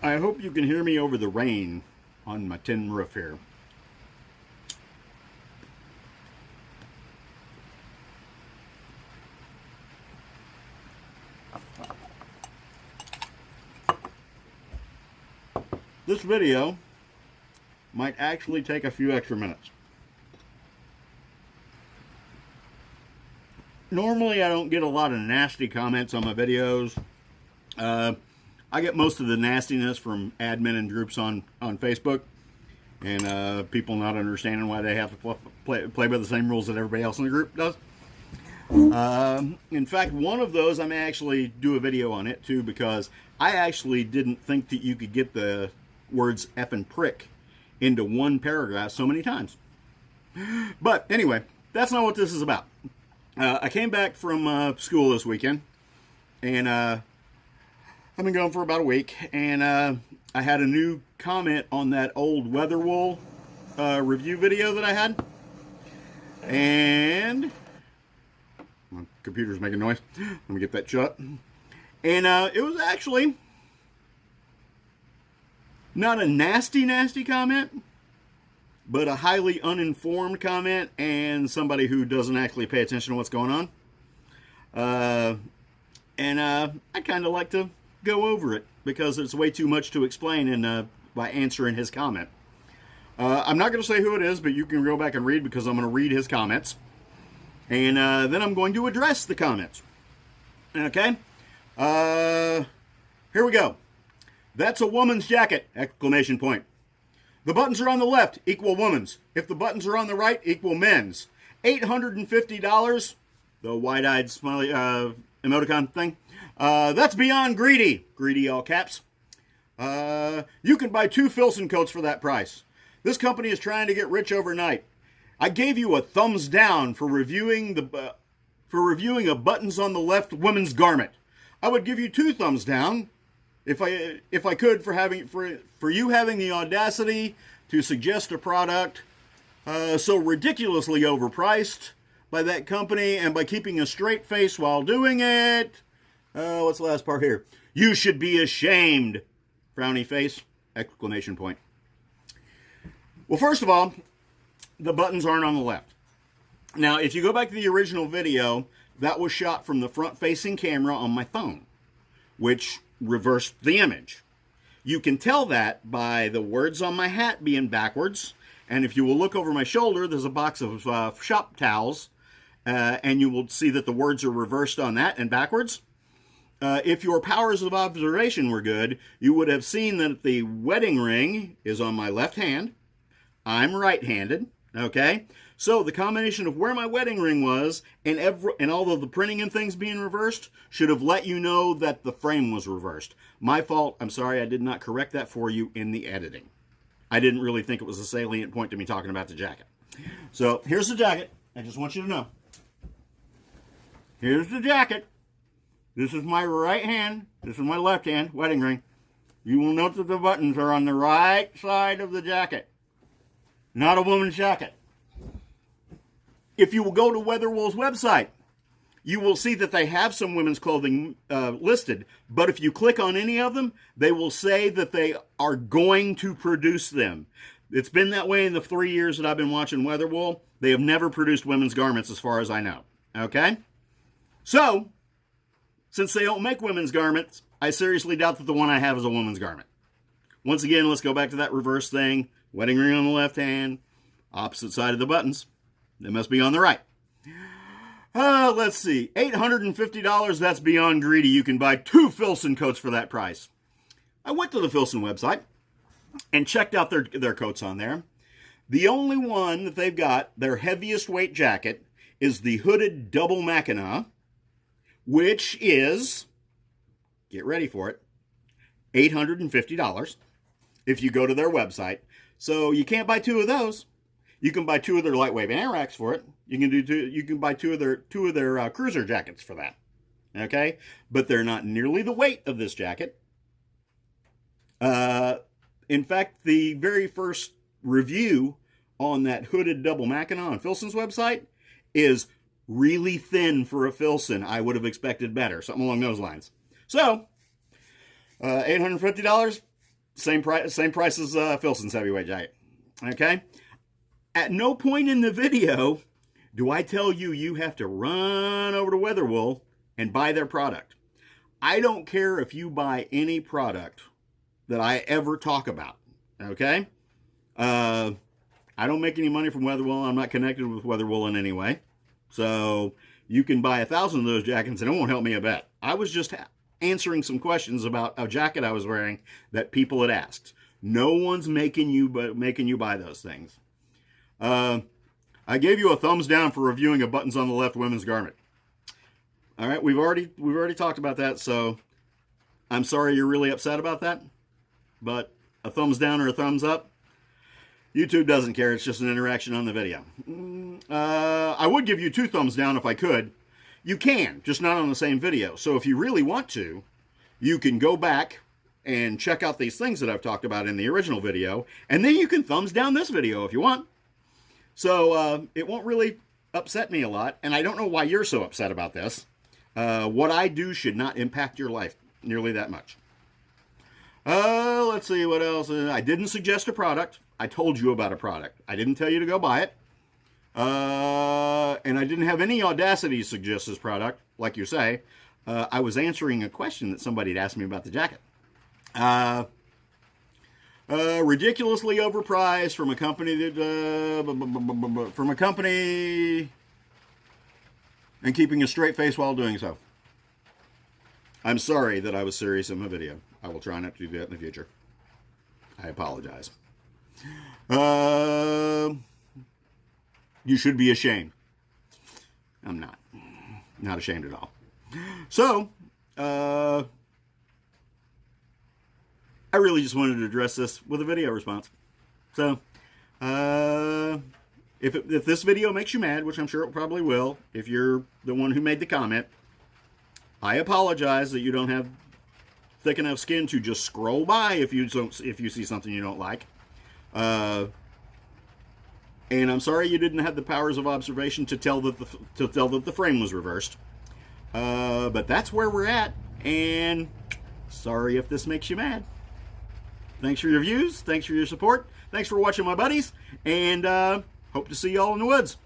I hope you can hear me over the rain on my tin roof here. This video might actually take a few extra minutes. Normally I don't get a lot of nasty comments on my videos. I get most of the nastiness from admin and groups on Facebook, and people not understanding why they have to play by the same rules that everybody else in the group does. In fact, one of those I may actually do a video on it too, because I actually didn't think that you could get the words F and prick into one paragraph so many times. But anyway, that's not what this is about. I came back from school this weekend, and I've been gone for about a week, and I had a new comment on that old Weatherwool review video that I had, and my computer's making noise. Let me get that shut. And it was actually not a nasty comment, but a highly uninformed comment, and somebody who doesn't actually pay attention to what's going on. I kind of like to go over it because it's way too much to explain by answering his comment. I'm not going to say who it is, but you can go back and read, because I'm going to read his comments. And then I'm going to address the comments. Okay? Here we go. That's a woman's jacket! Exclamation point. The buttons are on the left, equal woman's. If the buttons are on the right, equal men's. $850, the wide-eyed smiley emoticon thing. That's beyond greedy. Greedy, all caps. You can buy 2 Filson coats for that price. This company is trying to get rich overnight. I gave you a thumbs down for reviewing a buttons on the left women's garment. I would give you 2 thumbs down if I could for you having the audacity to suggest a product so ridiculously overpriced by that company, and by keeping a straight face while doing it. What's the last part here? You should be ashamed! Frowny face! Exclamation point. Well, first of all, the buttons aren't on the left. Now, if you go back to the original video, that was shot from the front-facing camera on my phone, which reversed the image. You can tell that by the words on my hat being backwards, and if you will look over my shoulder, there's a box of shop towels, and you will see that the words are reversed on that and backwards. If your powers of observation were good, you would have seen that the wedding ring is on my left hand. I'm right-handed, okay? So the combination of where my wedding ring was and all of the printing and things being reversed should have let you know that the frame was reversed. My fault. I'm sorry I did not correct that for you in the editing. I didn't really think it was a salient point to me talking about the jacket. So here's the jacket. I just want you to know. Here's the jacket. This is my right hand. This is my left hand wedding ring. You will note that the buttons are on the right side of the jacket. Not a woman's jacket. If you will go to Weatherwool's website, you will see that they have some women's clothing listed. But if you click on any of them, they will say that they are going to produce them. It's been that way in the 3 years that I've been watching Weatherwool. They have never produced women's garments as far as I know. Okay? So, since they don't make women's garments, I seriously doubt that the one I have is a woman's garment. Once again, let's go back to that reverse thing. Wedding ring on the left hand, opposite side of the buttons. They must be on the right. Let's see. $850, that's beyond greedy. You can buy 2 Filson coats for that price. I went to the Filson website and checked out their coats on there. The only one that they've got, their heaviest weight jacket, is the hooded double Mackinac, which is, get ready for it, $850 if you go to their website. So you can't buy 2 of those. You can buy 2 of their lightweight Anorax for it. You can buy two of their cruiser jackets for that. Okay, but they're not nearly the weight of this jacket. In fact, the very first review on that hooded double Mackinac on Filson's website is really thin for a Filson. I would have expected better, something along those lines. So, $850, Same price as Filson's heavyweight jacket. Okay? At no point in the video do I tell you you have to run over to Weatherwool and buy their product. I don't care if you buy any product that I ever talk about. Okay? I don't make any money from Weatherwool. I'm not connected with Weatherwool in any way. So you can buy 1,000 of those jackets and it won't help me a bit. I was just answering some questions about a jacket I was wearing that people had asked. No one's making you buy those things. I gave you a thumbs down for reviewing a buttons on the left women's garment. All right, we've already talked about that, so I'm sorry you're really upset about that. But a thumbs down or a thumbs up, YouTube doesn't care. It's just an interaction on the video. I would give you 2 thumbs down if I could. You can, just not on the same video. So if you really want to, you can go back and check out these things that I've talked about in the original video, and then you can thumbs down this video if you want. So it won't really upset me a lot, and I don't know why you're so upset about this. What I do should not impact your life nearly that much. Let's see what else. I didn't suggest a product. I told you about a product. I didn't tell you to go buy it. And I didn't have any audacity to suggest this product, like you say. I was answering a question that somebody had asked me about the jacket. Ridiculously overpriced from a company and keeping a straight face while doing so. I'm sorry that I was serious in my video. I will try not to do that in the future. I apologize. You should be ashamed. I'm not. Not ashamed at all. So, I really just wanted to address this with a video response. So, if this video makes you mad, which I'm sure it probably will, if you're the one who made the comment, I apologize that you don't have thick enough skin to just scroll by if you see something you don't like. And I'm sorry you didn't have the powers of observation to tell that the frame was reversed. But that's where we're at, and sorry if this makes you mad. Thanks for your views. Thanks for your support. Thanks for watching my buddies, and hope to see y'all in the woods.